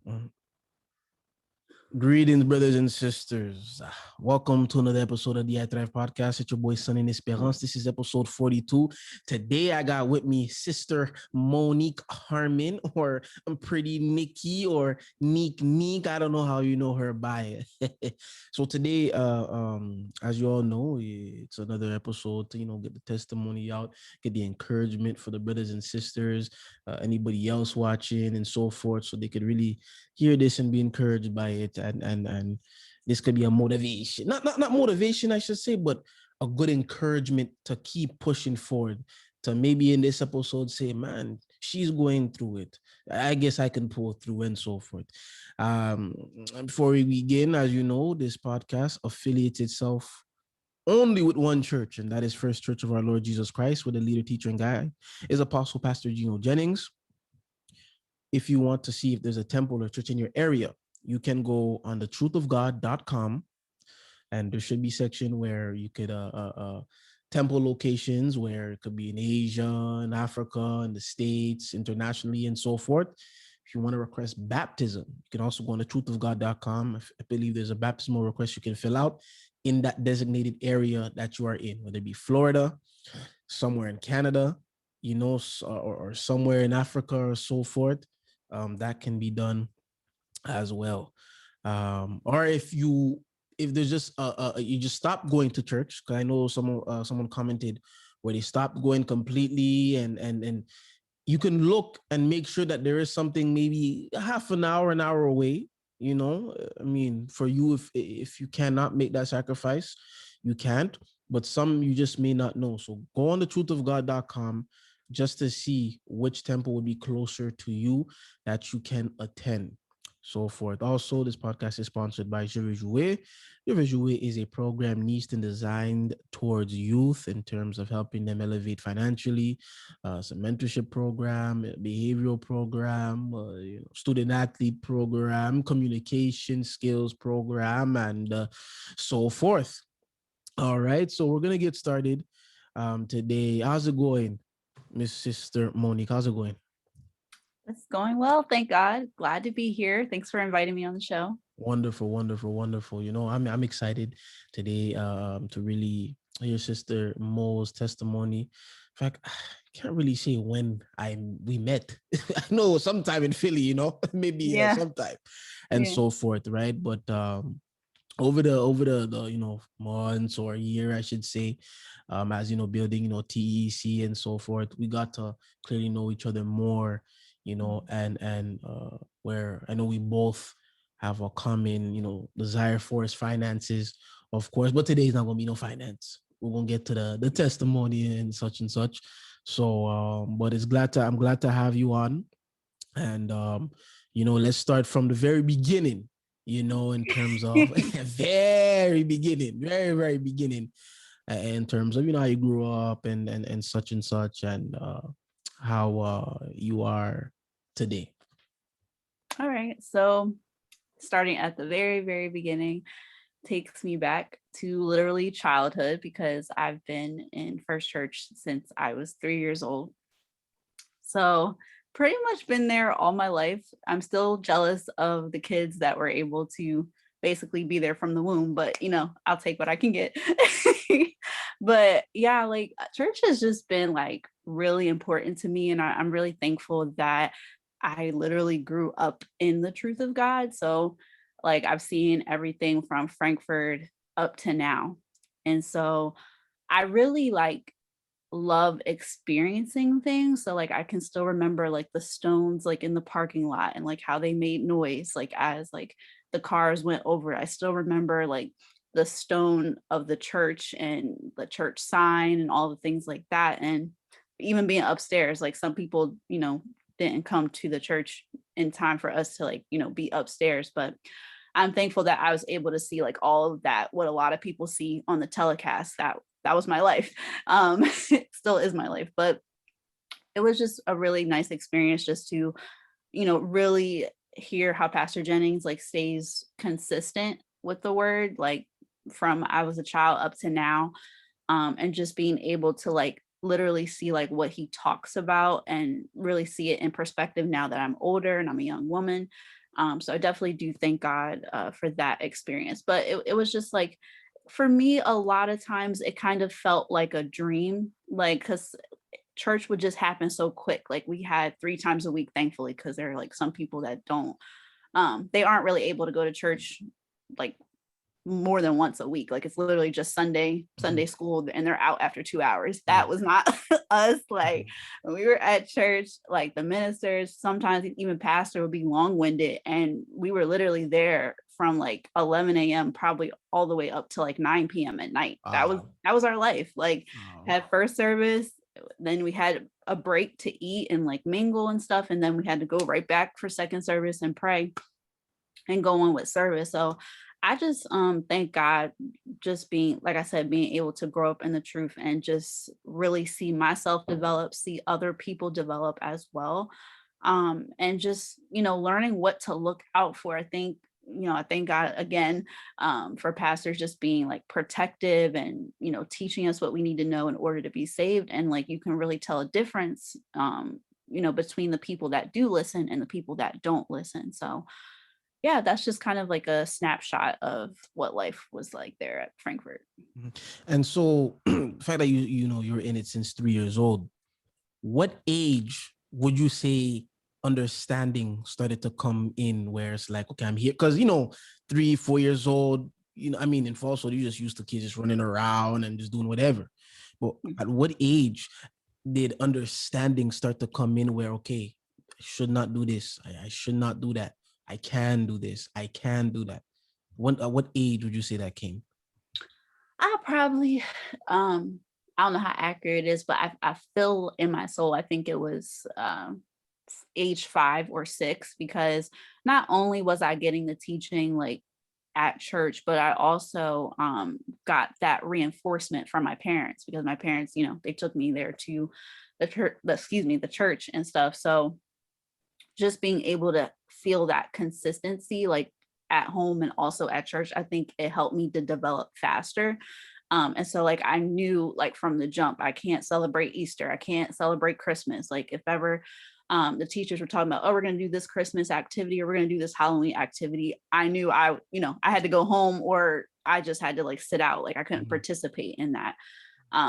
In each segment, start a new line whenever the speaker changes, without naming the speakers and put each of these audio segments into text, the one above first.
Mhm. Greetings, brothers and sisters. Welcome to another episode of the ITHRIVED podcast. It's your boy Sundin Esperance. This is episode 42. Today, I got with me Sister Monique Harmon, or Pretty Nikki, or Neek. I don't know how you know her by it. So today, as you all know, it's another episode to get the testimony out, get the encouragement for the brothers and sisters, anybody else watching, and so forth, so they could really hear this and be encouraged by it, and this could be a motivation, not motivation, I should say, but a good encouragement to keep pushing forward, to maybe in this episode say, man, she's going through it, I guess I can pull through, and so forth. um Before we begin, as you know, this podcast affiliates itself only with one church, and that is First Church of our Lord Jesus Christ, where the leader, teacher, and guide is Apostle Pastor Gino Jennings. If you want to see if there's a temple or church in your area, you can go on the truthofgod.com, and there should be a section where you could temple locations, where it could be in Asia, in Africa, in the States, internationally, and so forth. If you want to request baptism, you can also go on the truthofgod.com. I believe there's a baptismal request you can fill out in that designated area that you are in, whether it be Florida, somewhere in Canada, or somewhere in Africa, or so forth. That can be done as well. Or if there's just you just stop going to church, because I know someone commented where they stopped going completely, and you can look and make sure that there is something maybe half an hour away. I mean, for you, if you cannot make that sacrifice, you can't. But some you just may not know. So go on the truthofgod.com just to see which temple would be closer to you that you can attend, so forth. Also, this podcast is sponsored by Je Veux Jouer. Je Veux Jouer is a program niched and designed towards youth in terms of helping them elevate financially. Some mentorship program, behavioral program, student athlete program, communication skills program, and so forth. All right, so we're gonna get started today. How's it going, Miss Sister Monique? How's it going?
It's going well, thank God. Glad to be here. Thanks for inviting me on the show.
Wonderful, wonderful, wonderful. I'm excited today to really hear Sister Mo's testimony. In fact, I can't really say when we met. I know sometime in Philly, maybe
Yeah.
sometime, and
Yeah.
so forth, right? But over the months or year, I should say, as building TEC and so forth, we got to clearly know each other more, and where I know we both have a common desire for is finances, of course. But today is not gonna be no finance. We're gonna get to the testimony and such and such. So but I'm glad to have you on. And let's start from the very beginning, in terms of very beginning, very, very beginning, in terms of how you grew up, and such and such, and how you are today.
All right. So starting at the very, very beginning takes me back to literally childhood because I've been in First Church since I was 3 years old. So pretty much been there all my life. I'm still jealous of the kids that were able to basically be there from the womb, but I'll take what I can get. But yeah, like church has just been like really important to me. And I'm really thankful that I literally grew up in the truth of God. So like I've seen everything from Frankfurt up to now. And so I really like love experiencing things. So like I can still remember like the stones like in the parking lot and like how they made noise like as like the cars went over. I still remember like the stone of the church and the church sign and all the things like that. And even being upstairs, like some people, didn't come to the church in time for us to like, be upstairs. But I'm thankful that I was able to see like all of that, what a lot of people see on the telecast. That was my life. It still is my life, but it was just a really nice experience just to, really hear how Pastor Jennings like stays consistent with the word, like from I was a child up to now. And just being able to like literally see like what he talks about and really see it in perspective now that I'm older and I'm a young woman. So I definitely do thank God for that experience. But it was just like, for me, a lot of times it kind of felt like a dream, like, because church would just happen so quick. Like we had 3 times a week, thankfully, because there are like some people that don't, they aren't really able to go to church like more than once a week. Like it's literally just Sunday school, and they're out after 2 hours.
Yeah.
That was not us. Like
Mhm.
when we were at church, like the ministers, sometimes even pastor would be long-winded, and we were literally there from like 11 a.m. probably all the way up to like 9 p.m. at night. That was our life. Like
Wow.
had first service, then we had a break to eat and like mingle and stuff, and then we had to go right back for second service and pray and go on with service. So I just thank God, just being, like I said, being able to grow up in the truth and just really see myself develop, see other people develop as well. And just, learning what to look out for. I think, I thank God again for pastors just being like protective and, teaching us what we need to know in order to be saved. And like you can really tell a difference, between the people that do listen and the people that don't listen. So yeah, that's just kind of like a snapshot of what life was like there at Frankfurt.
Mhm. And so the fact that you're in it since 3 years old, what age would you say understanding started to come in where it's like, okay, I'm here? Because 3, 4 years old, I mean, in falsehood, you just used to kids just running around and just doing whatever. But at what age did understanding start to come in where, okay, I should not do this, I should not do that, I can do this, I can do that? What age would you say that came?
I probably, I don't know how accurate it is, but I feel in my soul, I think it was age 5 or 6, because not only was I getting the teaching like at church, but I also got that reinforcement from my parents, because my parents, they took me there to the church, the church and stuff. So just being able to feel that consistency, like at home and also at church, I think it helped me to develop faster. And so like I knew like from the jump, I can't celebrate Easter, I can't celebrate Christmas. Like if ever the teachers were talking about, oh, we're going to do this Christmas activity or we're going to do this Halloween activity, I knew I had to go home, or I just had to like sit out. Like I couldn't
Mhm.
participate in that.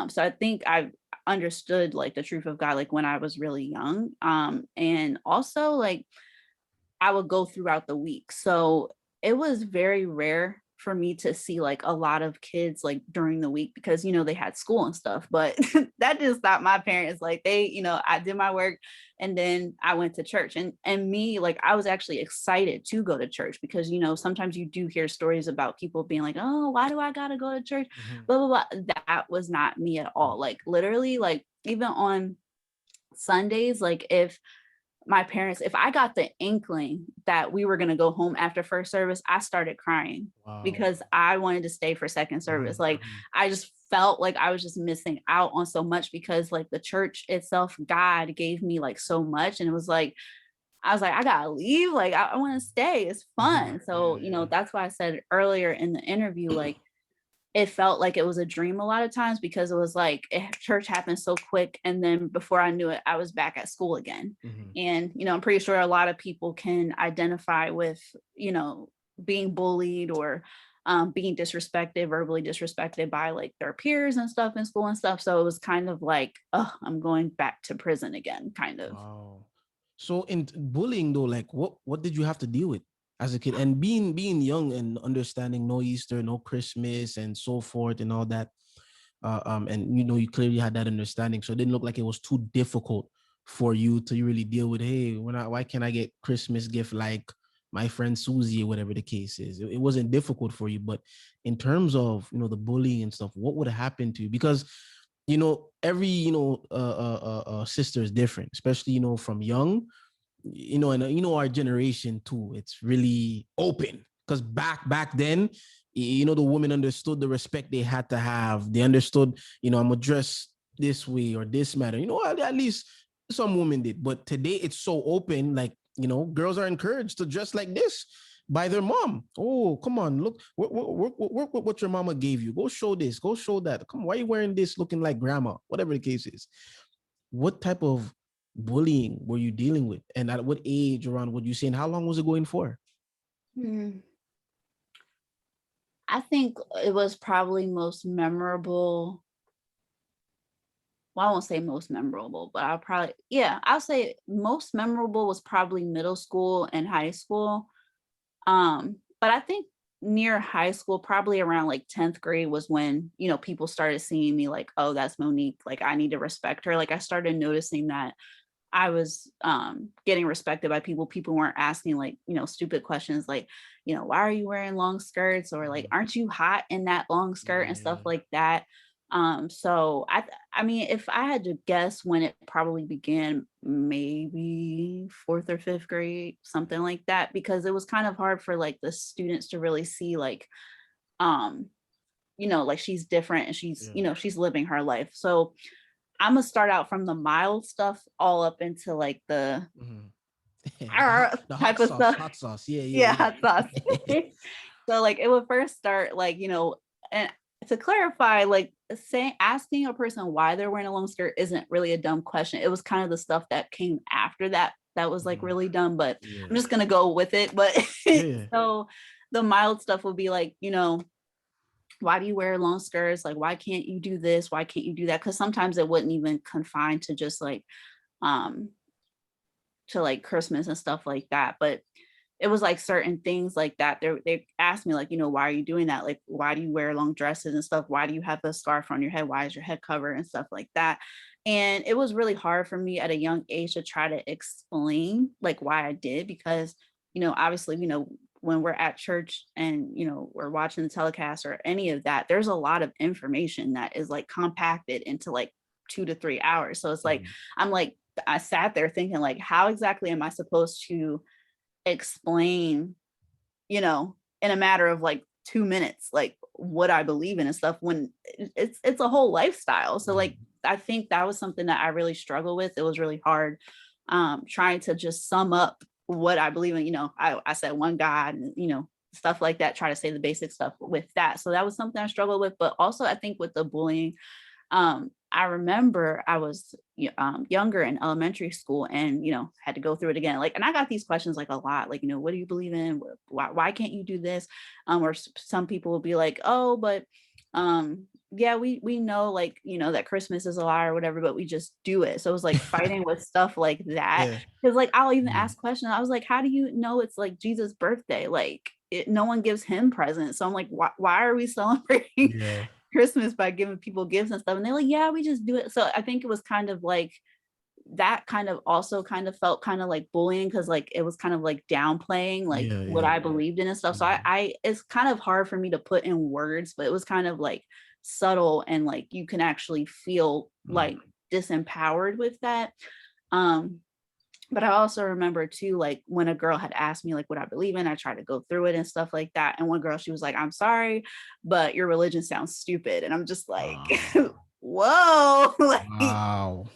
So I think I understood like the truth of God like when I was really young. And also like I would go throughout the week. So it was very rare for me to see like a lot of kids like during the week, because they had school and stuff. But that didn't stop my parents. Like they, I did my work and then I went to church. And me, like I was actually excited to go to church, because sometimes you do hear stories about people being like, oh, why do I gotta go to church?
Mhm.
Blah blah blah. That was not me at all. Like literally, like even on Sundays, like if I got the inkling that we were going to go home after first service, I started crying
Wow.
because I wanted to stay for second service.
Mhm.
Like I just felt like I was just missing out on so much, because like the church itself, God gave me like so much. And it was like, I was like, I gotta leave. Like I want to stay. It's
Mhm.
fun.
Yeah,
So,
yeah.
that's why I said earlier in the interview, like it felt like it was a dream a lot of times, because it was like church happened so quick, and then before I knew it I was back at school again.
Mhm.
And I'm pretty sure a lot of people can identify with being bullied or being disrespected, verbally disrespected by like their peers and stuff in school and stuff. So it was kind of like, oh, I'm going back to prison again, kind of.
Wow. So in bullying though, like what did you have to deal with as a kid? And being young and understanding no Easter, no Christmas, and so forth and all that. And you clearly had that understanding. So it didn't look like it was too difficult for you to really deal with, hey, why can't I get Christmas gift like my friend Susie or whatever the case is? It wasn't difficult for you. But in terms of the bullying and stuff, what would have happened to you? Because every sister is different, especially from young, and our generation too, it's really open, because back then, the women understood the respect they had to have. They understood, I'm gonna dress this way or this matter, at least some women did. But today it's so open, like, girls are encouraged to dress like this by their mom. Oh, come on, look, work with what your mama gave you. Go show this, go show that. Come on, why are you wearing this looking like grandma? Whatever the case is. What type of bullying were you dealing with? And at what age around would you say, and how long was it going for?
I think it was probably most memorable. Well, I won't say most memorable, but I'll say most memorable was probably middle school and high school. But I think near high school, probably around like 10th grade was when, people started seeing me like, oh, that's Monique. Like, I need to respect her. Like, I started noticing that I was getting respected by people. People weren't asking like, stupid questions like, why are you wearing long skirts? Or like, aren't you hot in that long skirt and stuff like that. So I mean, if I had to guess when it probably began, maybe 4th or 5th grade, something like that, because it was kind of hard for like the students to really see like, like she's different and she's, she's living her life. So I'm gonna start out from the mild stuff all up into like the
the
type of stuff.
Hot sauce. Yeah.
Hot sauce. So like it would first start like, and to clarify, like asking a person why they're wearing a long skirt isn't really a dumb question. It was kind of the stuff that came after that was like really dumb, but I'm just gonna go with it. But so the mild stuff would be like, why do you wear long skirts? Like, why can't you do this? Why can't you do that? Because sometimes it wouldn't even confine to just like to like Christmas and stuff like that. But it was like certain things like that. They asked me like, why are you doing that? Like, why do you wear long dresses and stuff? Why do you have a scarf on your head? Why is your head covered and stuff like that? And it was really hard for me at a young age to try to explain like why I did, because, obviously, when we're at church and, we're watching the telecast or any of that, there's a lot of information that is like compacted into like 2 to 3 hours. So it's like, I sat there thinking like, how exactly am I supposed to explain, in a matter of like 2 minutes, like what I believe in and stuff, when it's a whole lifestyle. So like, I think that was something that I really struggled with. It was really hard trying to just sum up what I believe in. I said one God and, stuff like that, try to say the basic stuff with that. So that was something I struggled with. But also I think with the bullying, I remember I was younger in elementary school and, had to go through it again. Like, and I got these questions like a lot, like, what do you believe in? Why can't you do this? Or some people will be like, oh, but yeah, we know like, that Christmas is a lie or whatever, but we just do it. So it was like fighting with stuff like that. Because like, I'll even ask questions. I was like, how do you know it's like Jesus' birthday? Like no one gives him presents. So I'm like, why are we celebrating Christmas by giving people gifts and stuff? And they're like, yeah, we just do it. So I think it was kind of like that kind of also kind of felt kind of like bullying, because like it was kind of like downplaying like what I believed in and stuff. So I it's kind of hard for me to put in words, but it was kind of like subtle and like you can actually feel like disempowered with that. But I also remember too, like when a girl had asked me like what I believe in, I tried to go through it and stuff like that. And one girl, she was like, I'm sorry, but your religion sounds stupid. And I'm just like, whoa. Like,
wow.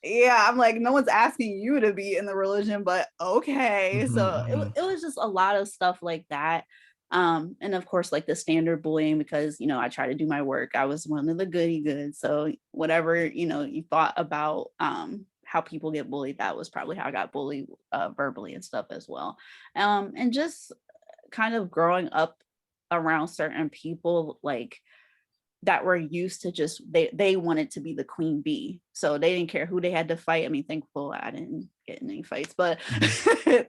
Yeah, I'm like, no one's asking you to be in the religion, but okay. So it was just a lot of stuff like that. And of course, like the standard bullying, because, I try to do my work. I was one of the goody goods. So whatever, you thought about how people get bullied, that was probably how I got bullied verbally and stuff as well. And just kind of growing up around certain people, like that were used to just they wanted to be the queen bee, so they didn't care who they had to fight. I mean, thankfully I didn't get in any fights, but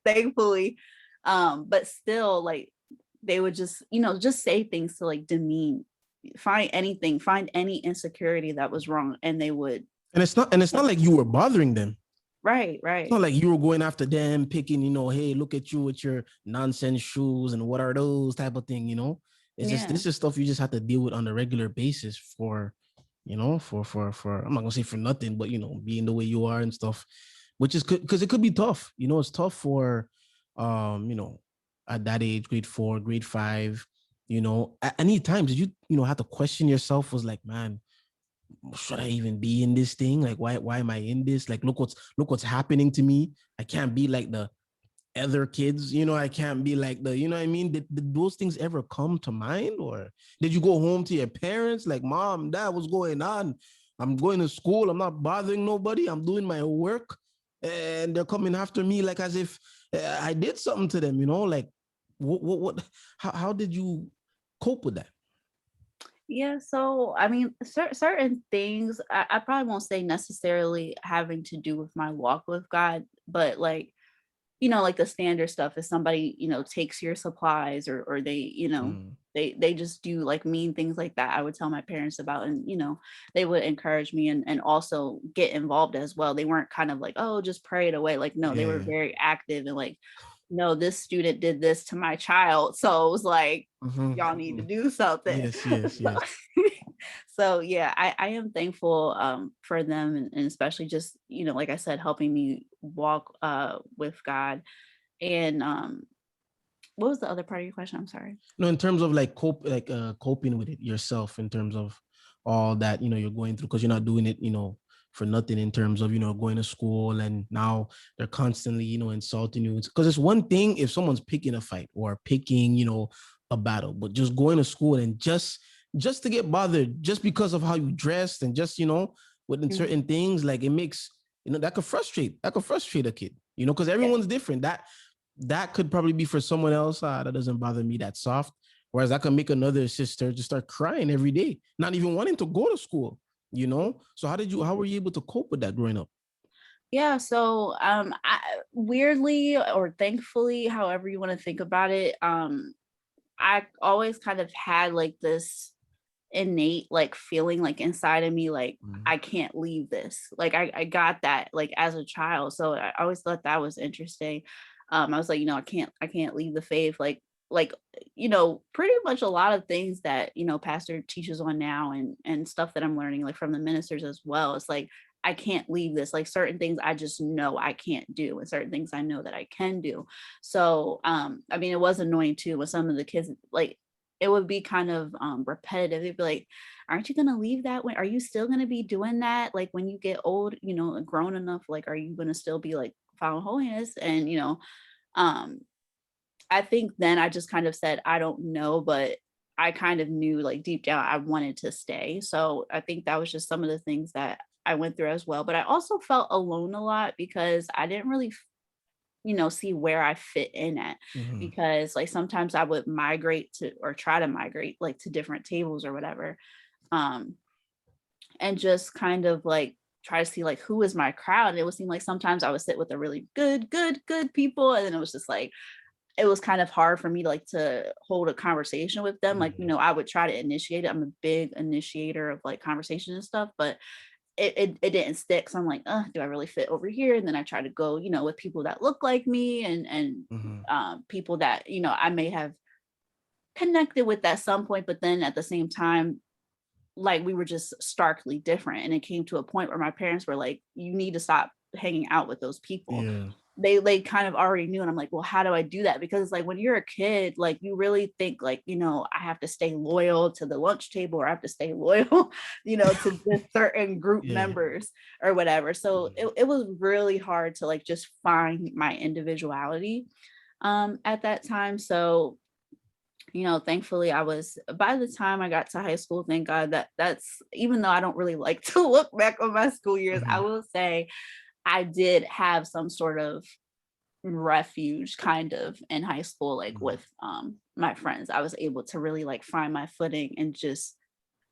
thankfully but still, like they would just just say things to like demean, find any insecurity that was wrong, and they would.
And it's not like you were bothering them.
Right.
It's not like you were going after them, picking, hey, look at you with your nonsense shoes and what are those type of thing, It's just, this is stuff you just have to deal with on a regular basis for, for I'm not gonna say for nothing, but being the way you are and stuff, which is because it could be tough. It's tough for, at that age, grade 4, grade 5, at any times did you have to question yourself, was like, man, should I even be in this thing? Like, why am I in this? Like, look what's happening to me. I can't be like the other kids, I can't be like the, what I mean? Did those things ever come to mind? Or did you go home to your parents like, mom, dad, what's going on? I'm going to school. I'm not bothering nobody. I'm doing my work. and they're coming after me like as if I did something to them, like what how did you cope with that?
Yeah, so I mean, certain things I probably won't say necessarily having to do with my walk with God, but like, like the standard stuff is somebody, takes your supplies or they,
Mm.
they just do like mean things like that. I would tell my parents about, and they would encourage me and also get involved as well. They weren't kind of like, oh, just pray it away. Like, no, they were
Yeah.
very active and like, no, this student did this to my child. So it was like, y'all need to
Mm-hmm.
do something.
Yes, yes,
So,
yes.
so yeah, I am thankful for them and especially just, like I said, helping me walk with God. And what was the other part of your question? I'm sorry.
No, in terms of like coping with it yourself, in terms of all that you're going through, because you're not doing it for nothing, in terms of going to school, and now they're constantly insulting you. Because it's one thing if someone's picking a fight or picking a battle, but just going to school and just to get bothered just because of how you dressed, and just within
Mhm.
certain things, like it makes that could frustrate a kid, because
Yeah.
everyone's different. That could probably be for someone else. That doesn't bother me that soft. Whereas I can make another sister just start crying every day, not even wanting to go to school. So how were you able to cope with that growing up?
Yeah, so weirdly or thankfully, however you want to think about it, I always kind of had like this innate like feeling like inside of me like
Mm.
I can't leave this. Like I got that like as a child. So I always thought that was interesting. I was like, I can't leave the faith. Like pretty much a lot of things that pastor teaches on now and stuff that I'm learning like from the ministers as well. It's like I can't leave this. Like certain things I just know I can't do and certain things I know that I can do. So I mean it was annoying too with some of the kids like it would be kind of repetitive. They'd be like, aren't you going to leave that when are you still going to be doing that like when you get old, grown enough, like are you going to still be like following holiness? And um I think then I just kind of said I don't know, but I kind of knew like deep down I wanted to stay. So I think that was just some of the things that I went through as well. But I also felt alone a lot because I didn't really see where I fit in at,
Mm-hmm.
because like sometimes I would migrate to or try to migrate like to different tables or whatever. Um and just kind of like try to see like who is my crowd. And it would seem like sometimes I would sit with the really good people. And then it was just like it was kind of hard for me to like to hold a conversation with them. Like,
Mm-hmm.
I would try to initiate it. I'm a big initiator of like conversation and stuff, but it didn't stick. So I'm like, do I really fit over here? And then I try to go, with people that look like me and
Mm-hmm.
people that, I may have connected with at some point, but then at the same time, like we were just starkly different. And it came to a point where my parents were like, you need to stop hanging out with those people.
Yeah.
They kind of already knew. And I'm like, well, how do I do that? Because it's like when you're a kid, like you really think like, I have to stay loyal to the lunch table or I have to stay loyal, to this certain group
Yeah.
members or whatever. So
Mm-hmm.
it was really hard to like just find my individuality at that time. So thankfully I was by the time I got to high school, thank God that's even though I don't really like to look back on my school years, I
Mm-hmm.
will say I did have some sort of refuge kind of in high school, like
Mm-hmm.
with my friends. I was able to really like find my footing and just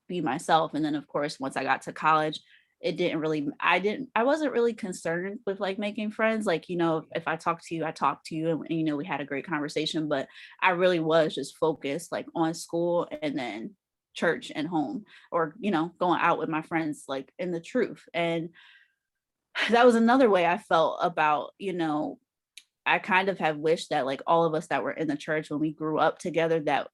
be myself. And then of course once I got to college, it didn't really I wasn't really concerned with like making friends. Like, if I talk to you, I talk to you and we had a great conversation, but I really was just focused like on school and then church and home, or going out with my friends like in the truth. And that was another way I felt about, I kind of have wished that like all of us that were in the church when we grew up together, that,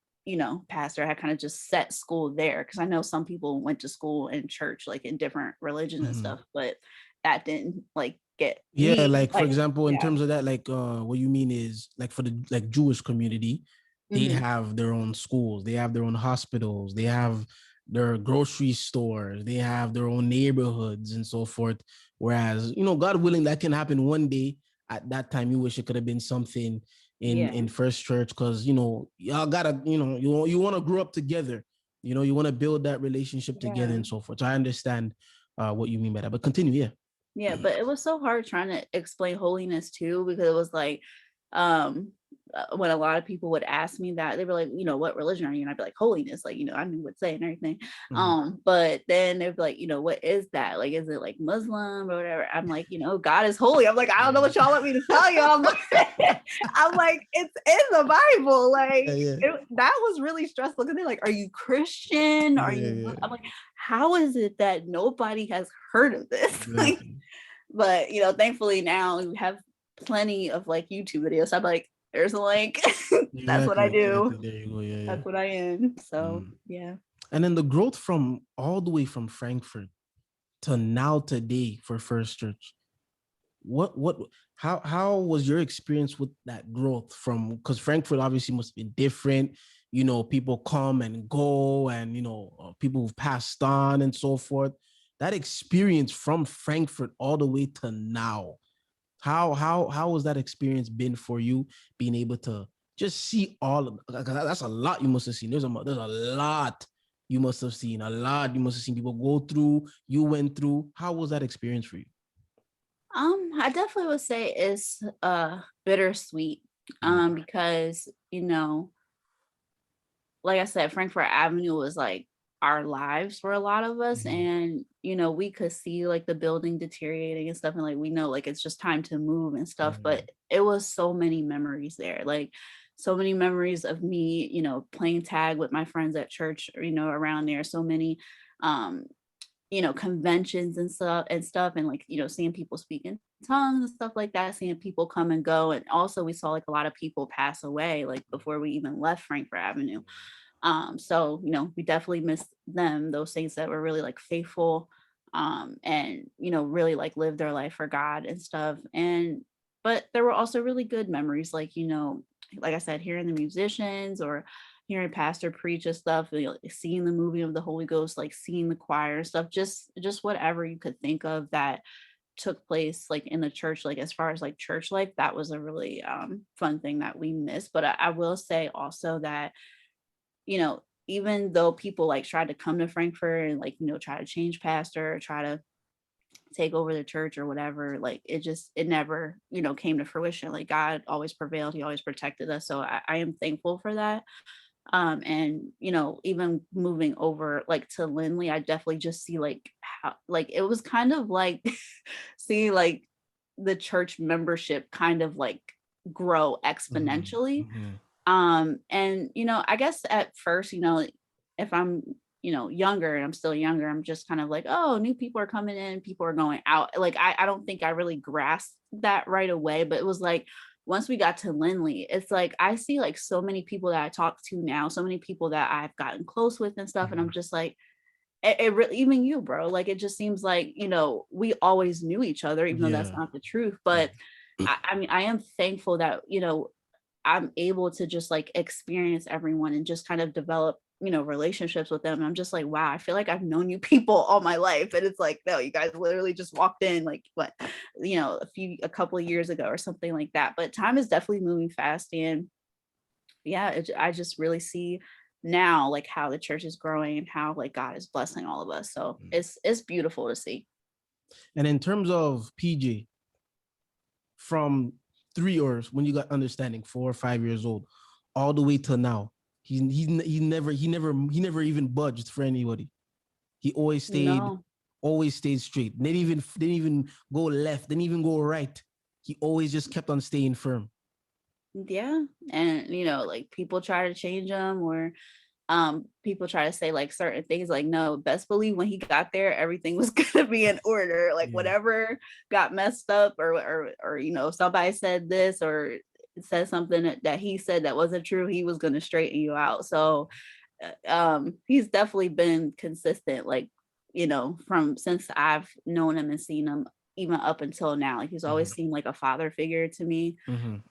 pastor had kind of just set school there. Cause I know some people went to school in church, like in different religions and
Mm-hmm.
stuff, but that didn't like get
Yeah,
me.
like for
Like,
example, in
yeah.
terms of that, like what you mean is like for the like Jewish community, they
Hmm.
have their own schools, they have their own hospitals, they have their grocery stores, they have their own neighborhoods and so forth. Whereas, God willing, that can happen one day. At that time, you wish it could have been something in
Yeah.
in First Church, because y'all gotta, you want to grow up together. You want to build that relationship together
Yeah.
and so forth. So I understand what you mean by that. But continue, yeah.
Yeah, but it was so hard trying to explain holiness too, because it was like, um, when a lot of people would ask me that, they were like, what religion are you? And I'd be like, holiness, like, I knew what to say and everything.
Mhm.
But then they'd be like, what is that? Like, is it like Muslim or whatever? I'm like, God is holy. I'm like, I don't know what y'all want me to tell you. I'm like, it's in the Bible. Like,
Yeah, yeah,
that was really stressful because they're like, are you Christian? Are
yeah,
you?
yeah.
I'm like, how is it that nobody has heard of this? Like,
Exactly.
but thankfully now we have plenty of like YouTube videos. So I'm like, there's a link. That's what I
Exactly,
do.
exactly. There you go. Yeah, yeah.
That's what I am. So
Mm.
yeah.
And then the growth from all the way from Frankfurt to now today for First Church. What how was your experience with that growth from, because Frankfurt obviously must be different, people come and go, and people who've passed on and so forth. That experience from Frankfurt all the way to now, how was that experience been for you, being able to just see all of, that's a lot you must have seen. There's a lot you must have seen, people go through, you went through. How was that experience for you?
I definitely would say it's bittersweet. Because, like I said, Frankfurt Avenue was like our lives for a lot of us.
Mhm.
And, we could see like the building deteriorating and stuff. And like, we know like it's just time to move and stuff.
Mhm.
But it was so many memories there. Like, so many memories of me, playing tag with my friends at church, around there. So many, um, conventions and stuff. And like, seeing people speak in tongues and stuff like that, seeing people come and go. And also we saw like a lot of people pass away, like before we even left Frankfurt Avenue. So, we definitely miss them, those saints that were really like faithful, and, really like lived their life for God and stuff. But there were also really good memories, like, like I said, hearing the musicians or hearing pastor preach and stuff, seeing the movie of the Holy Ghost, like seeing the choir and stuff, just whatever you could think of that took place like in the church, like as far as like church life. That was a really fun thing that we missed. But I will say also that, even though people like tried to come to Frankfurt and like, try to change pastor or try to take over the church or whatever, like it never, came to fruition. Like God always prevailed. He always protected us. So I am thankful for that. And even moving over like to Lindley, I definitely just see like how like it was kind of like seeing like the church membership kind of like grow
Mhm.
exponentially.
Mhm.
And I guess at first, if I'm, younger and I'm still younger, I'm just kind of like, oh, new people are coming in, people are going out. Like I don't think I really grasped that right away. But it was like once we got to Lindley, it's like I see like so many people that I talk to now, so many people that I've gotten close with and stuff. And I'm
Mhm.
just like, it really, even you, bro, like it just seems like, we always knew each other, even though that's
Yeah.
not the truth.
Yeah.
But I mean, I am thankful that, I'm able to just like experience everyone and just kind of develop, relationships with them. And I'm just like, wow, I feel like I've known you people all my life. And it's like, no, you guys literally just walked in like what, a couple of years ago or something like that. But time is definitely moving fast. And yeah, I just really see now like how the church is growing and how like God is blessing all of us. So it's beautiful to see.
And in terms of PJ, from 3 years when you got understanding, 4 or 5 years old, all the way to now, he never even budged for anybody. He
No.
always stayed straight. Didn't even go left, didn't even go right. He always just kept on staying firm.
Yeah. And like people try to change them, or people try to say like certain things, like no, best believe when he got there everything was gonna be in order. Like
Yeah.
whatever got messed up, or somebody said this or said something that he said that wasn't true, he was gonna straighten you out. So he's definitely been consistent, like from since I've known him and seen him, even up until now. Like he's
Mhm.
always seemed like a father figure to me.
Mhm.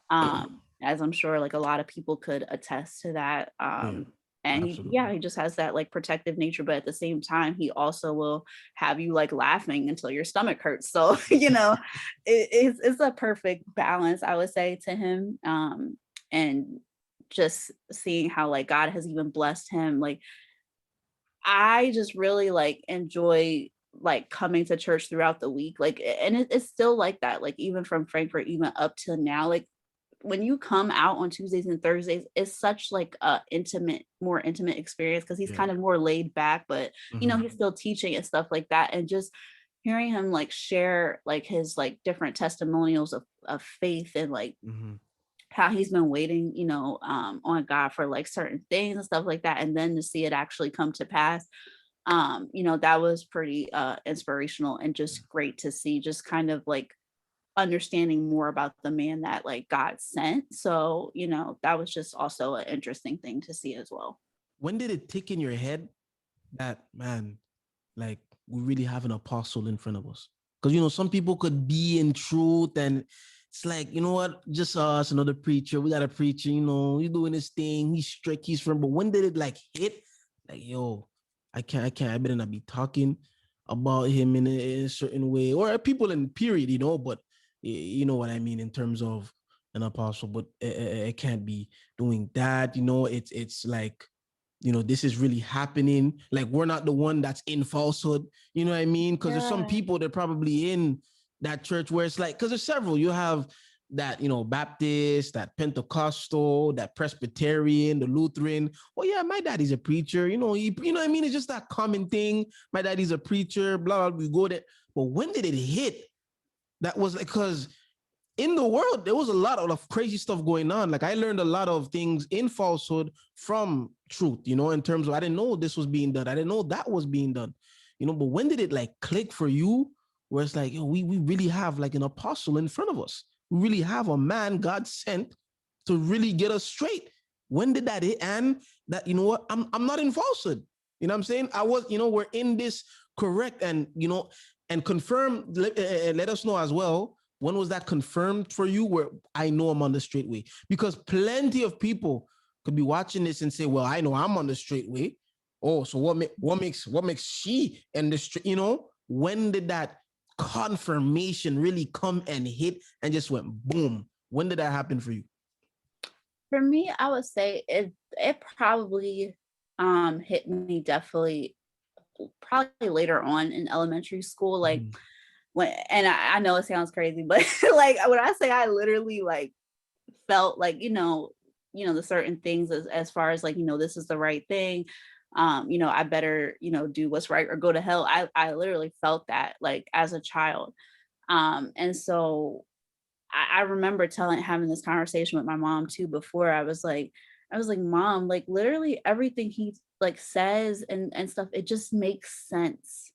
As I'm sure like a lot of people could attest to that.
Yeah.
And
Absolutely.
he just has that like protective nature, but at the same time he also will have you like laughing until your stomach hurts. So it's a perfect balance, I would say, to him. And just seeing how like God has even blessed him, like I just really like enjoy like coming to church throughout the week, like, and it's still like that, like even from Frankfurt even up till now, like when you come out on Tuesdays and Thursdays, it's such like a more intimate experience, because he's
Yeah.
kind of more laid back, but you know, he's still teaching and stuff like that. And just hearing him like share like his like different testimonials of faith, and like how he's been waiting, you know, on God for like certain things and stuff like that. And then to see it actually come to pass, you know, that was pretty inspirational and just great to see, just kind of like understanding more about the man that like God sent. So, you know, that was just also an interesting thing to see as well.
When did it tick in your head that, man, like we really have an apostle in front of us? Because, you know, some people could be in truth and it's like, you know what, just us, another preacher, we got a preacher, you know, he's doing his thing, he's strict, he's firm. But when did it like hit? Like, yo, I better not be talking about him in a certain way, or people in period, you know, but you know what I mean in terms of an apostle, but it can't be doing that, you know. It's like, you know, this is really happening. Like, we're not the one that's in falsehood, you know what I mean? Because there's some people that are probably in that church where it's like, because there's several. You have that, you know, Baptist, that Pentecostal, that Presbyterian, the Lutheran. Oh yeah, my daddy's a preacher. You know, you know what I mean? It's just that common thing. My daddy's a preacher. Blah blah. We go there. But when did it hit? That was like, because in the world, there was a lot of crazy stuff going on. Like, I learned a lot of things in falsehood from truth, you know, in terms of, I didn't know this was being done. I didn't know that was being done, you know. But when did it like click for you where it's like, yo, we really have like an apostle in front of us. We really have a man God sent to really get us straight. When did that hit? And that, you know what, I'm not in falsehood. You know what I'm saying? I was, you know, we're in this correct. And, you know, and confirm, let us know as well, when was that confirmed for you where I know I'm on the straight way? Because plenty of people could be watching this and say, well, I know I'm on the straight way. Oh, so what makes she in the straight, you know? When did that confirmation really come and hit and just went boom? When did that happen for you?
For me, I would say it probably hit me definitely probably later on in elementary school. Like when, and I know it sounds crazy, but like when I say I literally like felt like, you know, the certain things as far as like, you know, this is the right thing. You know, I better, you know, do what's right or go to hell. I literally felt that like as a child. And so I remember having this conversation with my mom too before. I was like, Mom, like literally everything he like says and stuff, it just makes sense.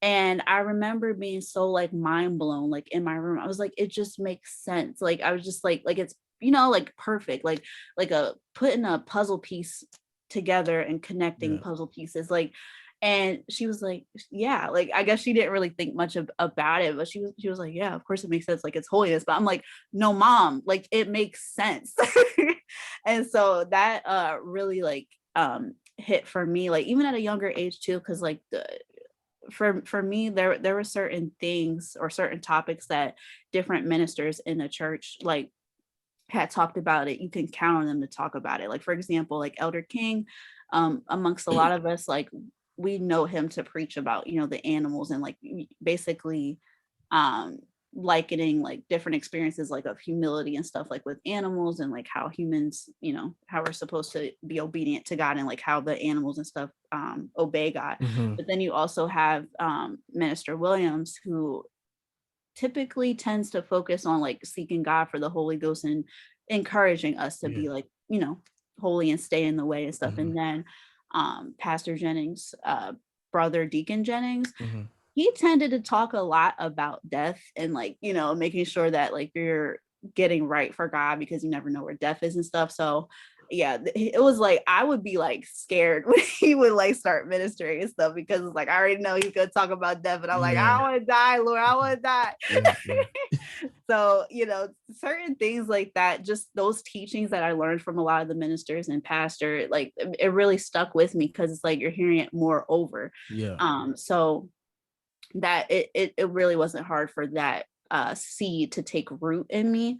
And I remember being so like mind blown, like in my room. I was like, it just makes sense. Like I was just like it's, you know, like perfect, like a putting a puzzle piece together and connecting puzzle pieces. Like, and she was like, yeah, like I guess she didn't really think much about it, but she was like, yeah, of course it makes sense, like it's holiness. But I'm like, no, Mom, like it makes sense. And so that really like hit for me, like even at a younger age too, because like for me there were certain things or certain topics that different ministers in the church like had talked about it. You can count on them to talk about it. Like for example, like Elder King, amongst a lot of us, like we know him to preach about, you know, the animals and like basically likening like different experiences like of humility and stuff like with animals, and like how humans, you know, how we're supposed to be obedient to God, and like how the animals and stuff obey God. But then you also have Minister Williams, who typically tends to focus on like seeking God for the Holy Ghost and encouraging us to be like, you know, holy and stay in the way and stuff. And then Pastor Jennings, brother Deacon Jennings, he tended to talk a lot about death and like, you know, making sure that like you're getting right for God, because you never know where death is and stuff. So yeah, it was like I would be like scared when he would like start ministering and stuff, because it's like I already know he's gonna talk about death, and I'm like, I don't want to die, Lord, I want to die. So, you know, certain things like that, just those teachings that I learned from a lot of the ministers and pastor, like it really stuck with me, because it's like you're hearing it more over. So that it really wasn't hard for that seed to take root in me.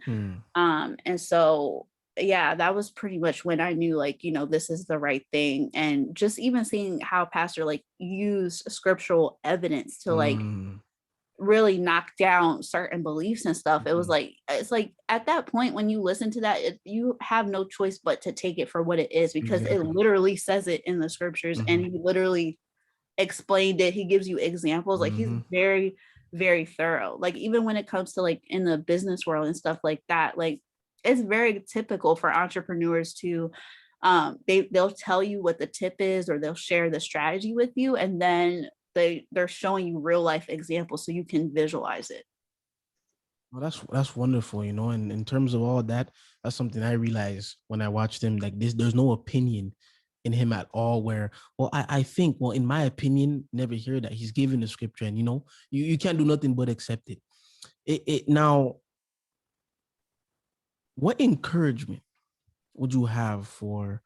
And so yeah, that was pretty much when I knew, like, this is the right thing. And just even seeing how pastor like used scriptural evidence to like
Mm,
really knock down certain beliefs and stuff. It was
mhm.
like, it's like at that point when you listen to that, you have no choice but to take it for what it is, because it
Exactly.
literally says it in the scriptures, and
Mhm,
he literally explained it. He gives you examples. Like, he's
mhm.
very, very thorough. Like, even when it comes to like in the business world and stuff like that, like it's very typical for entrepreneurs to they'll tell you what the tip is, or they'll share the strategy with you, and then they're showing you real life examples so you can visualize it.
Well, that's wonderful, and in terms of all that, that's something I realized when I watched him. Like this, there's no opinion in him at all. Where, well, I think, well, in my opinion, never hear that. He's given the scripture, and you can't do nothing but accept it. It now, what encouragement would you have for,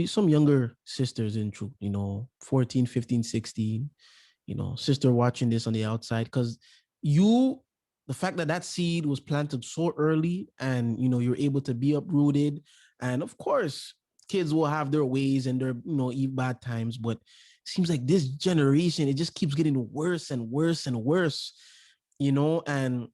some younger sisters in truth, 14, 15, 16, sister watching this on the outside? Because you, the fact that that seed was planted so early, and, you're able to be uprooted. And of course, kids will have their ways and their, bad times, but it seems like this generation, it just keeps getting worse and worse and worse, and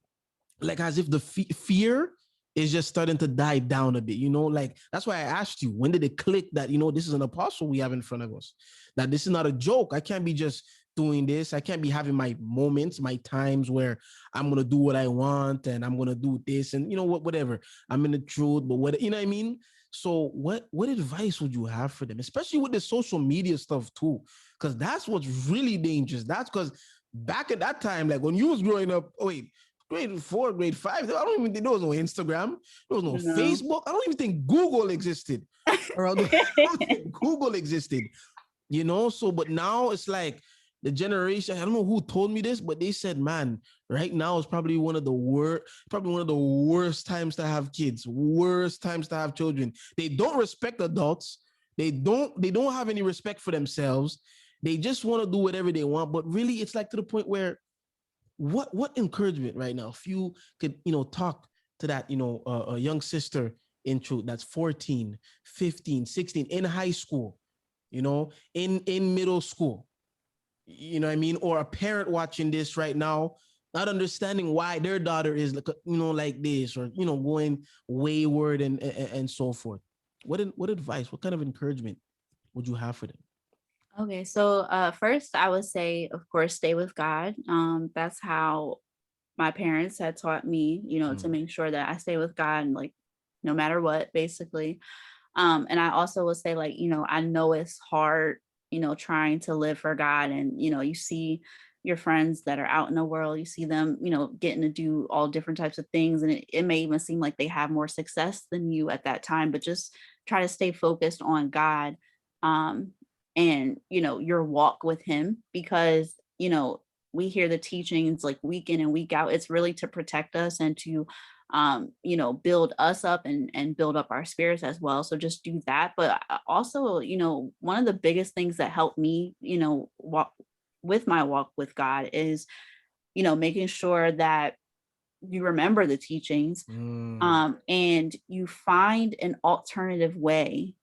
like as if the fear is just starting to die down a bit, like that's why I asked you, when did it click that, this is an apostle we have in front of us, that this is not a joke. I can't be just doing this. I can't be having my moments, my times where I'm going to do what I want and I'm going to do this and whatever. I'm in the truth, but what, I mean? So what advice would you have for them, especially with the social media stuff too? Because that's what's really dangerous. That's because back at that time, like when you was growing up, oh wait, grade 4, grade 5, I don't even think there was no Instagram, there was no
No.
Facebook. I don't even think Google existed. Or I don't think Google existed, So, but now it's like the generation, I don't know who told me this, but they said, man, right now is probably one of the worst times to have kids, worst times to have children. They don't respect adults. They don't have any respect for themselves. They just want to do whatever they want. But really, it's like to the point where what encouragement right now, if you could, talk to that, a young sister in truth that's 14, 15, 16 in high school, in middle school, what I mean? Or a parent watching this right now, not understanding why their daughter is like, like this, or, going wayward and so forth. What advice, what kind of encouragement would you have for them?
Okay, so first I would say, of course, stay with God. That's how my parents had taught me, to
Mm,
make sure that I stay with God, and like no matter what, basically. And I also would say, like, I know it's hard, trying to live for God. And, you see your friends that are out in the world, you see them, getting to do all different types of things. And it may even seem like they have more success than you at that time, but just try to stay focused on God. Um, and, your walk with Him, because, we hear the teachings like week in and week out. It's really to protect us and to build us up and build up our spirits as well. So just do that. But also, one of the biggest things that helped me, walk with my walk with God is, making sure that you remember the teachings,
mm,
and you find an alternative way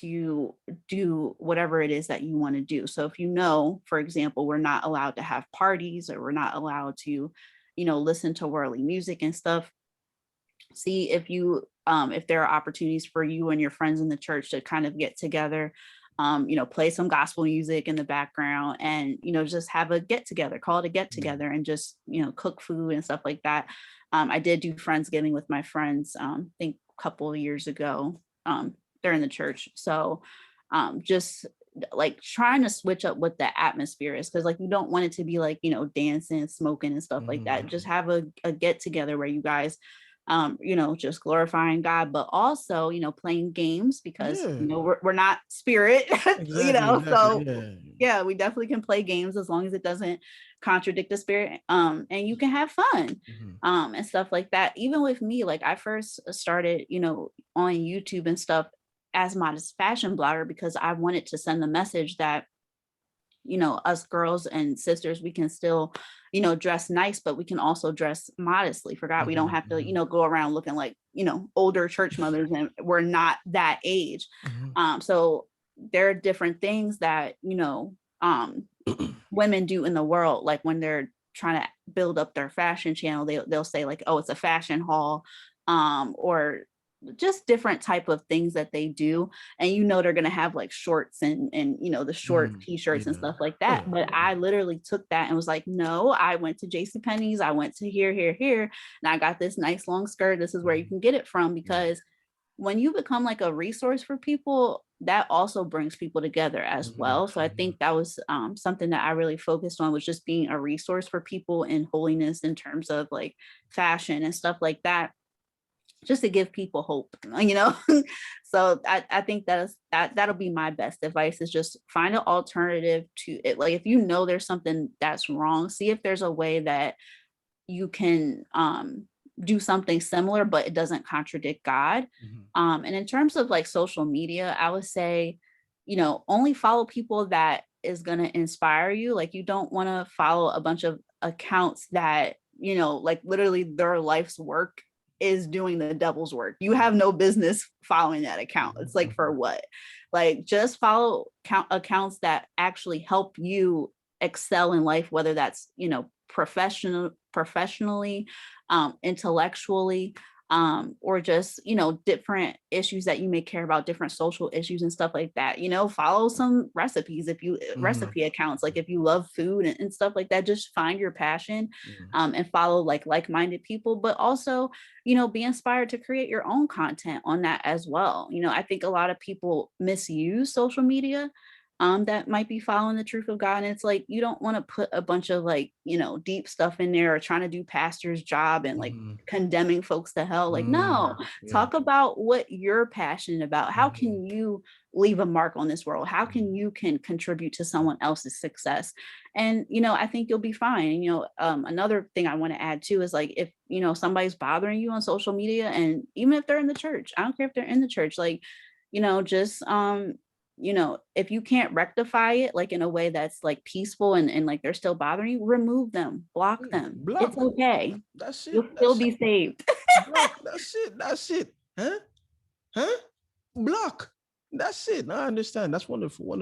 to do whatever it is that you want to do. So if for example, we're not allowed to have parties, or we're not allowed to, listen to worldly music and stuff, see if there are opportunities for you and your friends in the church to kind of get together, play some gospel music in the background, and just have a get together, call it a get
mm,
together, and just cook food and stuff like that. I did do Friendsgiving with my friends, I think a couple of years ago. They're in the church, so just like trying to switch up what the atmosphere is, because like you don't want it to be like dancing, smoking and stuff like that. Just
mhm.
have a get together where you guys just glorifying God, but also, playing games, because,
Yeah,
we're not spirit,
exactly.
so
Yeah.
yeah, we definitely can play games as long as it doesn't contradict the spirit. And you can have fun,
Mhm.
and stuff like that. Even with me, like I first started, on YouTube and stuff as modest fashion blogger, because I wanted to send the message that us girls and sisters, we can still, dress nice, but we can also dress modestly for God. We don't
Mhm,
have to,
mhm.
go around looking like, older church mothers, and we're not that age. So there are different things that, women do in the world, like when they're trying to build up their fashion channel, they'll say like, oh, it's a fashion haul, or just different type of things that they do. And they're going to have like shorts and the short t-shirts and stuff like that. But I literally took that and was like, no, I went to JCPenney's, I went to here, and I got this nice long skirt. This is where you can get it from. Because when you become like a resource for people, that also brings people together as well. So I think that was something that I really focused on, was just being a resource for people in holiness, in terms of like fashion and stuff like that, just to give people hope, So I think that'll be my best advice, is just find an alternative to it. Like, if there's something that's wrong, see if there's a way that you can do something similar, but it doesn't contradict God. And in terms of like social media, I would say, only follow people that is going to inspire you. Like, you don't want to follow a bunch of accounts that, like literally their life's work is doing the devil's work. You have no business following that account. It's like, for what? Like, just follow accounts that actually help you excel in life, whether that's, professionally, intellectually, or just, different issues that you may care about, different social issues and stuff like that. Follow some recipes, recipe accounts, like if you love food and stuff like that. Just find your passion, and follow like-minded people, but also, be inspired to create your own content on that as well. I think a lot of people misuse social media, that might be following the truth of God. And it's like, you don't want to put a bunch of like, deep stuff in there, or trying to do pastor's job and like condemning folks to hell. Like, no, talk about what you're passionate about. How can you leave a mark on this world? How can you contribute to someone else's success? And, I think you'll be fine. Another thing I want to add too is like, if, somebody's bothering you on social media, and even if they're in the church, I don't care if they're in the church, like, just, if you can't rectify it like in a way that's like peaceful, and like they're still bothering you, remove them, block them. It's okay.
That's it.
You'll still be saved.
Block. That's it. Huh? Block. That's it. I understand. That's wonderful.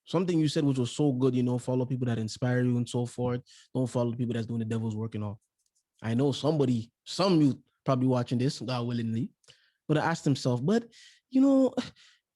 Something you said which was so good, follow people that inspire you and so forth. Don't follow people that's doing the devil's work and all. I know some youth probably watching this, God willingly, but I asked himself, but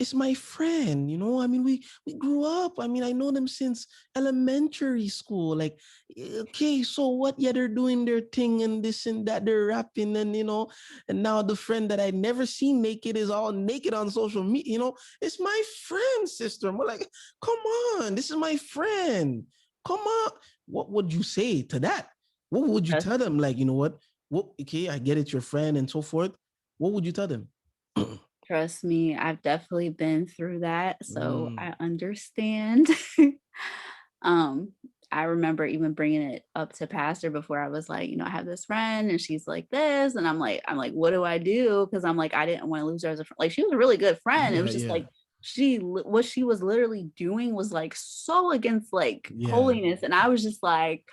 it's my friend, I mean, we grew up. I mean, I know them since elementary school. Like, okay, so what? Yeah, they're doing their thing and this and that, they're rapping, and and now the friend that I never seen naked is all naked on social media. It's my friend, sister. I'm like, come on, this is my friend. Come on. What would you say to that? What would you tell them? Like, what? Okay, I get it, your friend and so forth. What would you tell them?
Trust me, I've definitely been through that. So I understand. I remember even bringing it up to pastor before. I was like, I have this friend and she's like this. And I'm like, what do I do? Because I'm like, I didn't want to lose her as a friend. Like, she was a really good friend. It was just like, what she was literally doing was like so against like holiness. And I was just like,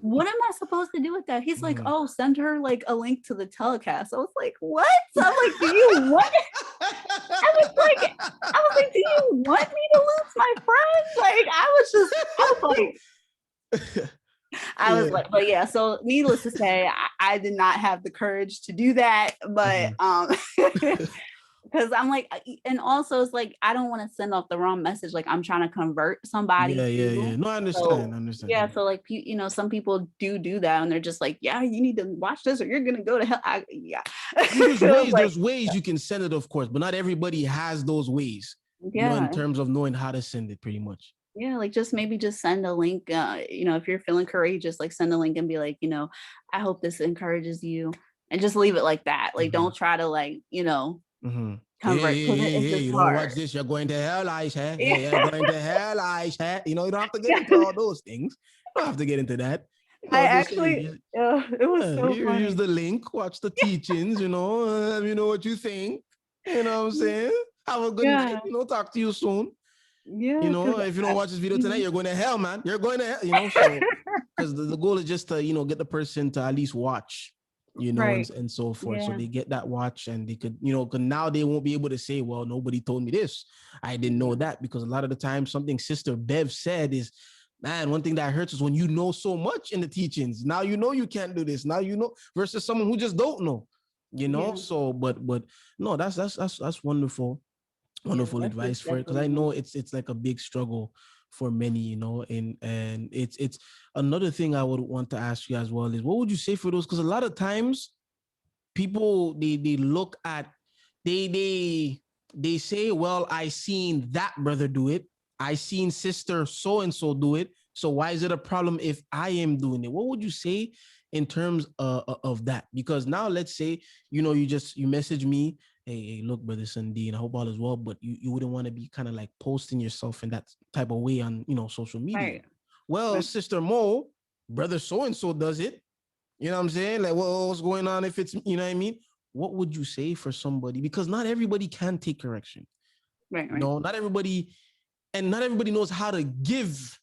what am I supposed to do with that? He's like, oh, send her like a link to the telecast. I was like, what? So I'm like, do you what? I was like, do you want me to lose my friend? Like, I was like, but yeah, so needless to say, I did not have the courage to do that. But because I'm like, and also it's like, I don't want to send off the wrong message. Like, I'm trying to convert somebody.
Yeah. No, I understand.
Yeah. So like, some people do that, and they're just like, yeah, you need to watch this or you're going to go to hell.
There's ways you can send it, of course, but not everybody has those ways, in terms of knowing how to send it, pretty much.
Yeah, like just send a link. If you're feeling courageous, like send a link and be like, I hope this encourages you, and just leave it like that. Like, don't try to like, convert.
You don't watch this, you're going to hell, Aisha. You're going to hell, Aisha. You don't have to get into all those things. You don't have to get into that.
It was so funny.
Use the link, watch the teachings, let me know what you think. You know what I'm saying? Have a good night, talk to you soon.
Yeah.
If you don't watch this video tonight, you're going to hell, man. You're going to hell, so because the goal is just to, get the person to at least watch you know,
Right.
and so forth. So
Yeah.
they get that watch and they could, you know, because now they won't be able to say, well, nobody told me this. I didn't know that, because a lot of the time something Sister Bev said is, man, one thing that hurts is when you know so much in the teachings. Now you know you can't do this. Now you know, versus someone who just don't know, you know.
Yeah.
So, but no, that's wonderful,
Yeah.
wonderful
That's
advice
just
for it, because I
definitely
know
one.
it's like a big struggle for many, you know. And it's another thing I would want to ask you as well is, what would you say for those? Because a lot of times people they look at, they say, well, I seen that brother do it, I seen sister so and so do it, so why is it a problem if I am doing it? What would you say in terms of that? Because now let's say, you know, you message me, hey, look, brother Sundin, I hope all is well, but you wouldn't want to be kind of like posting yourself in that type of way on, you know, social media.
Right.
Well,
Right.
sister Mo, brother so and so does it, you know what I'm saying? Like, what's going on if it's, you know what I mean? What would you say for somebody? Because not everybody can take correction.
Right.
You
Right.
know, not everybody knows how to give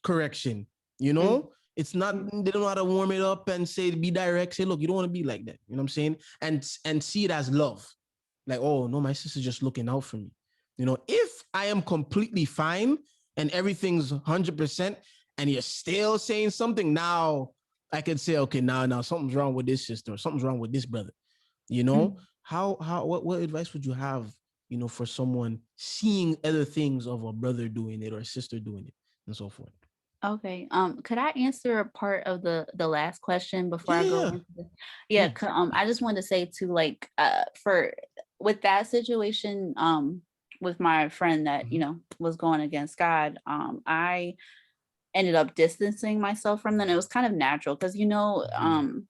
correction. You
Mm,
know, it's not,
mm,
they don't know how to warm it up and say, be direct, say, look, you don't want to be like that. You know what I'm saying? And see it as love. Like, oh no, my sister's just looking out for me. You know, if I am completely fine and everything's 100% and you're still saying something, now I could say, okay, now something's wrong with this sister, or something's wrong with this brother. You know,
mm.
how what advice would you have, you know, for someone seeing other things of a brother doing it or a sister doing it and so forth?
Okay. Could I answer a part of the last question before I go
Yeah,
into this? Yeah.
yeah.
I just wanted to say too, like, for with that situation, with my friend that
Mhm.
was going against God, I ended up distancing myself from them. It was kind of natural because
Mhm.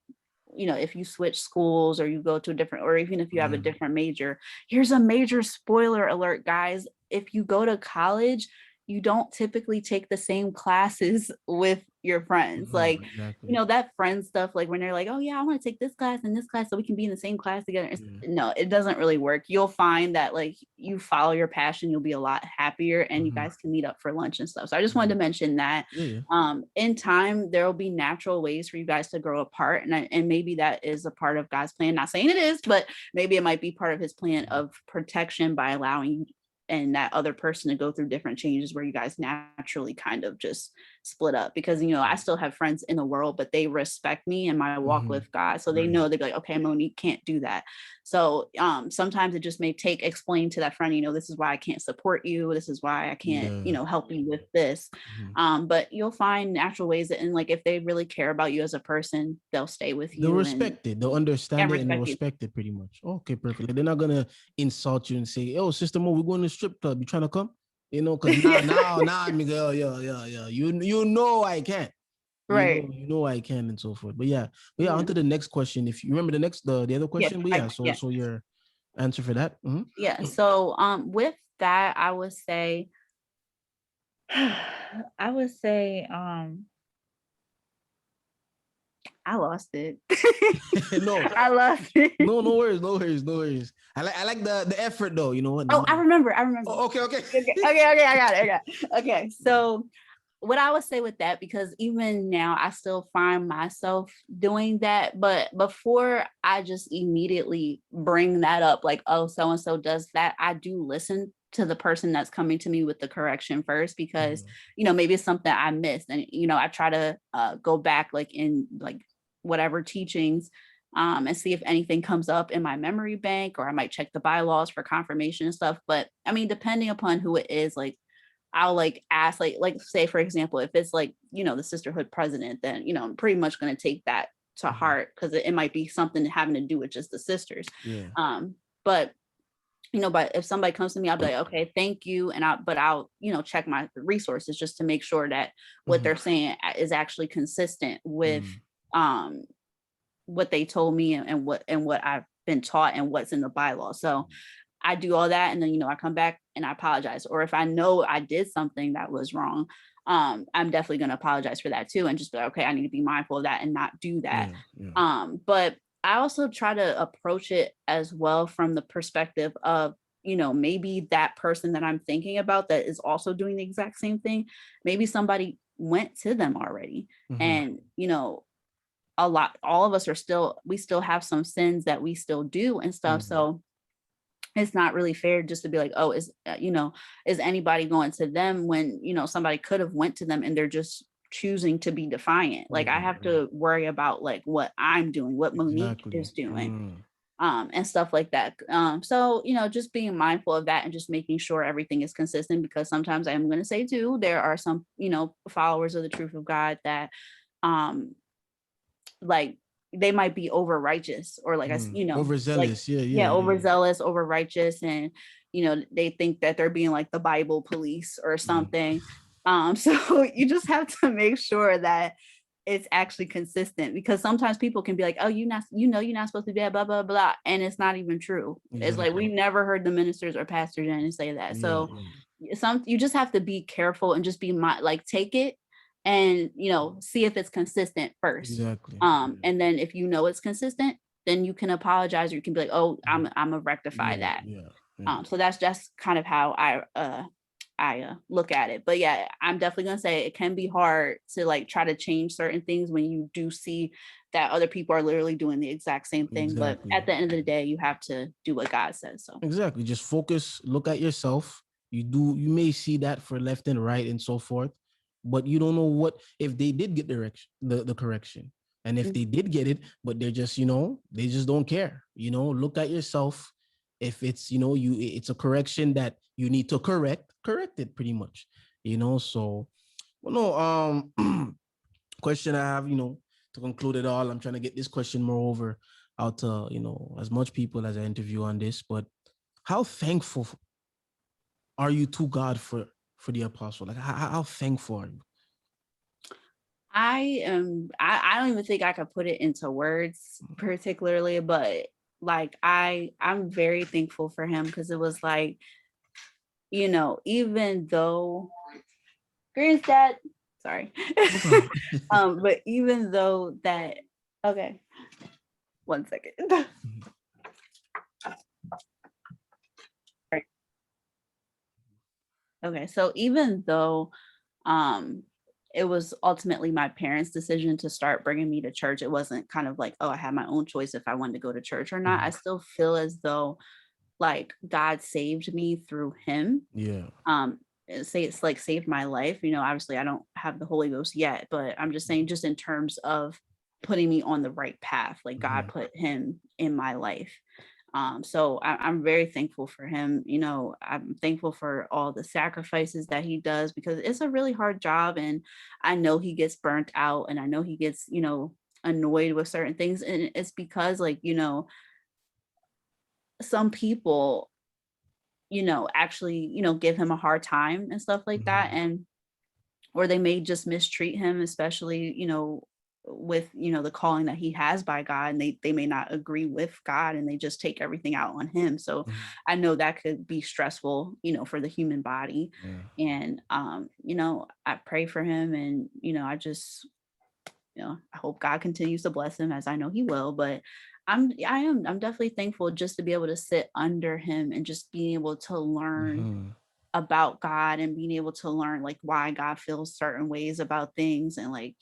if you switch schools or you go to a different, or even if you have a
Yeah.
different major, here's a major spoiler alert, guys. If you go to college, you don't typically take the same classes with your friends.
No,
Like,
exactly.
that friend stuff, like when they're like, oh yeah, I want to take this class and this class so we can be in the same class together.
Yeah.
No, it doesn't really work. You'll find that like you follow your passion, you'll be a lot happier and you
Mhm.
guys can meet up for lunch and stuff. So I just wanted
Mhm.
to mention that
Yeah, yeah.
in time there will be natural ways for you guys to grow apart, and maybe that is a part of God's plan. Not saying it is, but maybe it might be part of his plan
Mhm.
of protection by allowing you and that other person to go through different changes where you guys naturally kind of just split up, because I still have friends in the world, but they respect me and my walk
Mhm.
with God, so they
Right.
know, they're like, okay, Monique can't do that. So sometimes it just may take explain to that friend, this is why I can't support you, this is why I can't
Yeah.
help you with this.
Mhm.
But you'll find natural ways that, and like if they really care about you as a person, they'll stay with
They'll
you and
respect it. They'll understand it and they'll
respect you.
respect it pretty much. Okay, perfect. Like, they're not gonna insult you and say, "Oh, sister Mo, we're going to the strip club. You trying to come?" You know, because now, I'm Miguel. Yeah. You know I can't.
Right.
You know I can and so forth. But yeah. On
Yeah.
to the next question. If you remember the other
Yes.
question, but yeah. So
Yes.
so your answer for that. Mhm.
Yeah. So with that, I would say I would say I lost it.
No,
I lost it.
no worries, no worries. I like the effort though. You know what?
Oh, I
Now.
remember. I remember.
Okay.
Okay. I got it. Okay. So what I would say with that, because even now I still find myself doing that, but before I just immediately bring that up, like, oh, so and so does that, I do listen to the person that's coming to me with the correction first, because
Mhm.
maybe it's something I missed, and I try to go back like in like whatever teachings, and see if anything comes up in my memory bank, or I might check the bylaws for confirmation and stuff. But I mean, depending upon who it is, like I'll like ask, like say for example, if it's like, the sisterhood president, then I'm pretty much going to take that to
Mhm.
heart, because it might be something having to do with just the sisters.
Yeah.
But but if somebody comes to me, I'll be like, okay, thank you. And I'll check my resources just to make sure that what
Mhm.
they're saying is actually consistent with
Mhm.
um what they told me, and what I've been taught and what's in the bylaw. So I do all that, and then I come back and I apologize. Or if I know I did something that was wrong, I'm definitely going to apologize for that too, and just be like, okay, I need to be mindful of that and not do that.
Yeah. Yeah.
But I also try to approach it as well from the perspective of, maybe that person that I'm thinking about that is also doing the exact same thing, maybe somebody went to them already,
Mhm.
and all of us we still have some sins that we still do and stuff. So it's not really fair just to be like, oh, is anybody going to them when, somebody could have went to them and they're just choosing to be defiant. Like I have to worry about like what I'm doing, what Monique is doing, and stuff like that. So, just being mindful of that and just making sure everything is consistent, because sometimes I am going to say too, there are some, followers of the truth of God that, like they might be over righteous or like,
overzealous.
Like, overzealous, over righteous. And, they think that they're being like the Bible police or something. So you just have to make sure that it's actually consistent, because sometimes people can be like, oh, you're not supposed to be blah, blah, blah. And it's not even true. Exactly. It's like, we never heard the ministers or pastors and say that. So you just have to be careful and just be like, take it and, see if it's consistent first.
Exactly.
And then if it's consistent, then you can apologize, or you can be like, oh, I'm gonna rectify that. So that's just kind of how I look at it. But yeah, I'm definitely gonna say it can be hard to like try to change certain things when you do see that other people are literally doing the exact same thing. Exactly. But at the end of the day, you have to do what God says. So
exactly, just focus, look at yourself. You may see that for left and right and so forth, but you don't know what if they did get the correction, and if they did get it, but they're just they just don't care. Look at yourself. If it's it's a correction that you need to correct it pretty much. So question I have, to conclude it all, I'm trying to get this question more over out to as much people as I interview on this, but how thankful are you to God for the apostle? Like how thankful are you?
I don't even think I could put it into words particularly, but like I'm very thankful for him, because it was like, even though Granddad, sorry. But even though that, okay, 1 second. Okay, so even though it was ultimately my parents' decision to start bringing me to church, it wasn't kind of like, oh, I had my own choice if I wanted to go to church or not. I still feel as though like God saved me through him. It's like saved my life. Obviously I don't have the Holy Ghost yet, but I'm just saying, just in terms of putting me on the right path, like God put him in my life. So I'm very thankful for him. I'm thankful for all the sacrifices that he does, because it's a really hard job, and I know he gets burnt out, and I know he gets, annoyed with certain things. And it's because like, some people, actually, give him a hard time and stuff like that. And, or they may just mistreat him, especially, with, the calling that he has by God, and they may not agree with God, and they just take everything out on him. So I know that could be stressful, for the human body. And, I pray for him, and, I just, I hope God continues to bless him, as I know he will. But I'm definitely thankful just to be able to sit under him and just being able to learn about God, and being able to learn like why God feels certain ways about things, and like,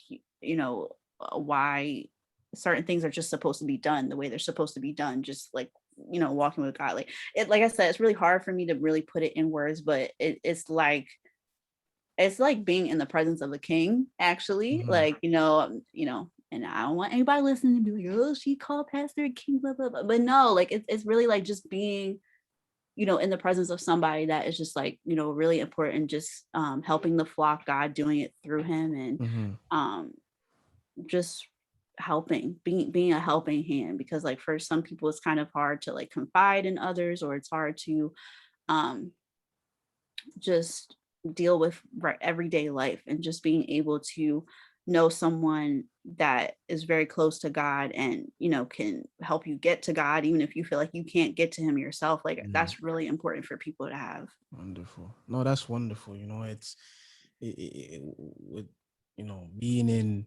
why certain things are just supposed to be done the way they're supposed to be done, just like, walking with God. Like like I said, it's really hard for me to really put it in words, but it's like being in the presence of a king, actually. Like, and I don't want anybody listening to be like, oh, she called pastor a king, blah, blah, blah. But no, like it's really like just being, in the presence of somebody that is just like, really important, just helping the flock, God doing it through him, and just being a helping hand. Because like for some people, it's kind of hard to like confide in others, or it's hard to just deal with everyday life, and just being able to know someone that is very close to God, and can help you get to God even if you feel like you can't get to him yourself. Like that's really important for people to have.
Wonderful. No, that's wonderful. It's with being in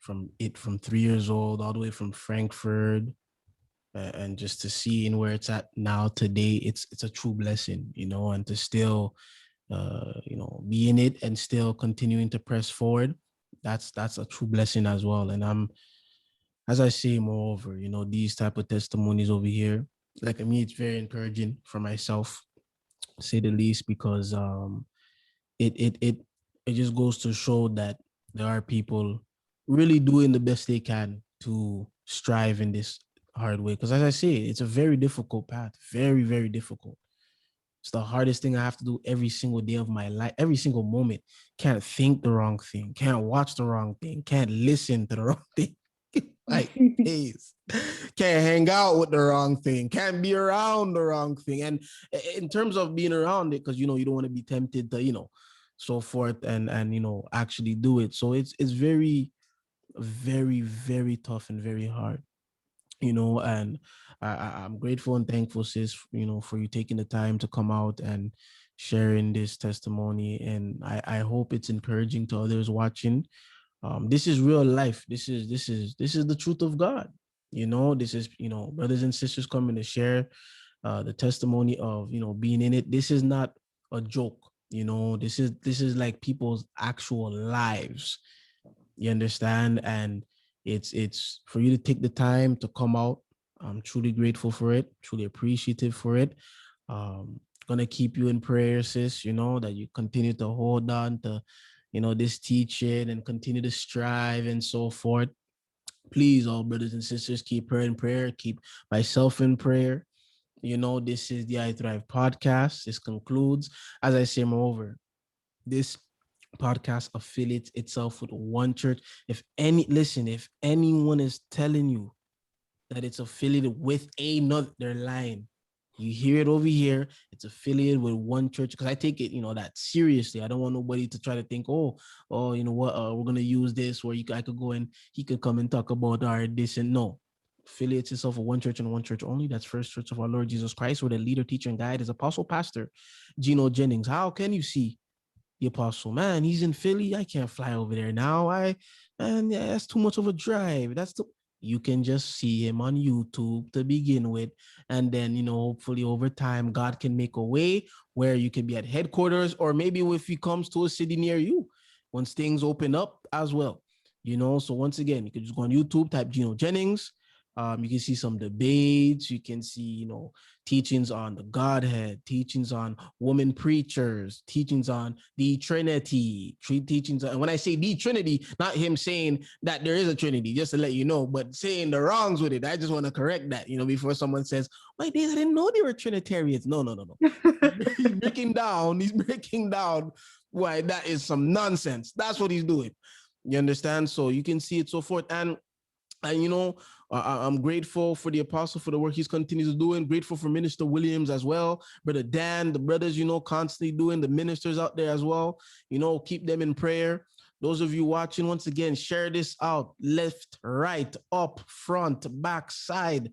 from 3 years old all the way from Frankfurt, and just to see in where it's at now today, it's a true blessing, and to still be in it and still continuing to press forward. That's a true blessing as well. And I'm as I say, moreover, these type of testimonies over here, like me, it's very encouraging for myself, to say the least, because it it it it just goes to show that there are people really doing the best they can to strive in this hard way. Because as I say, it's a very difficult path, very, very difficult. It's the hardest thing I have to do every single day of my life, every single moment. Can't think the wrong thing, can't watch the wrong thing, can't listen to the wrong thing. Like, days. Can't hang out with the wrong thing, can't be around the wrong thing. And in terms of being around it, because you don't want to be tempted to, so forth and actually do it. So it's very, very, very tough and very hard. And I'm grateful and thankful, sis, for you taking the time to come out and sharing this testimony. And I hope it's encouraging to others watching. This is real life. This is the truth of God. This is, brothers and sisters coming to share the testimony of, being in it. This is not a joke. This is like people's actual lives. You understand? And it's for you to take the time to come out. I'm truly grateful for it, truly appreciative for it. Gonna keep you in prayer, sis, that you continue to hold on to, this teaching and continue to strive and so forth. Please, all brothers and sisters, keep her in prayer, keep myself in prayer. This is the I Thrive podcast. This concludes. As I say, moreover, this podcast affiliates itself with one church. If anyone is telling you that it's affiliated with another, they're lying. You hear it over here. It's affiliated with one church, because I take it, that seriously. I don't want nobody to try to think, you know what, we're gonna use this, where I could go and he could come and talk about our this and no. Affiliates itself with one church and one church only. That's First Church of our Lord Jesus Christ, where the leader, teacher, and guide is Apostle Pastor Gino Jennings. How can you see the apostle? Man, he's in Philly. I can't fly over there now. Yeah, that's too much of a drive. You can just see him on YouTube to begin with. And then, hopefully over time, God can make a way where you can be at headquarters, or maybe if he comes to a city near you, once things open up as well. So once again, you can just go on YouTube, type Gino Jennings. You can see some debates. You can see, teachings on the Godhead, teachings on woman preachers, teachings on the Trinity, teachings. And when I say the Trinity, not him saying that there is a Trinity, just to let you know, but saying the wrongs with it. I just want to correct that, before someone says, "Wait, I didn't know they were Trinitarians." No. He's breaking down why that is some nonsense. That's what he's doing. You understand? So you can see it, so forth. And I'm grateful for the apostle for the work he's continues to do, and grateful for Minister Williams as well, Brother Dan, the brothers, constantly doing, the ministers out there as well. Keep them in prayer. Those of you watching, once again, share this out, left, right, up, front, back, side.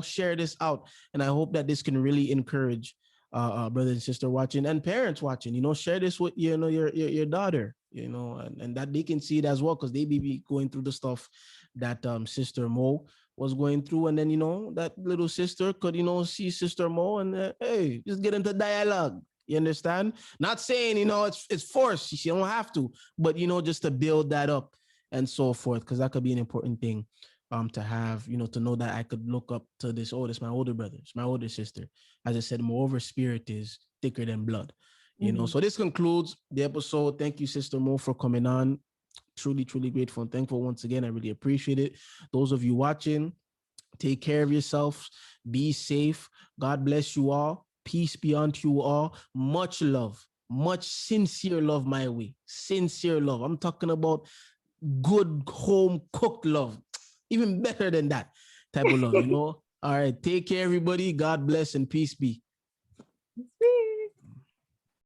Share this out, and I hope that this can really encourage brothers and sisters watching, and parents watching. Share this with your daughter, and that they can see it as well, because they be going through the stuff that Sister Mo was going through. And then that little sister could see Sister Mo, and hey, just get into dialogue. You understand? Not saying it's forced, she don't have to, but just to build that up and so forth, because that could be an important thing to have, to know that I could look up to this. Oh, this my older brother, it's my older sister. As I said, moreover, spirit is thicker than blood. So this concludes the episode. Thank you, Sister Mo, for coming on. Truly, truly grateful and thankful once again. I really appreciate it. Those of you watching, take care of yourselves. Be safe. God bless you all. Peace be unto you all. Much love, much sincere love my way. Sincere love. I'm talking about good home cooked love. Even better than that type of love, All right. Take care, everybody. God bless and peace be.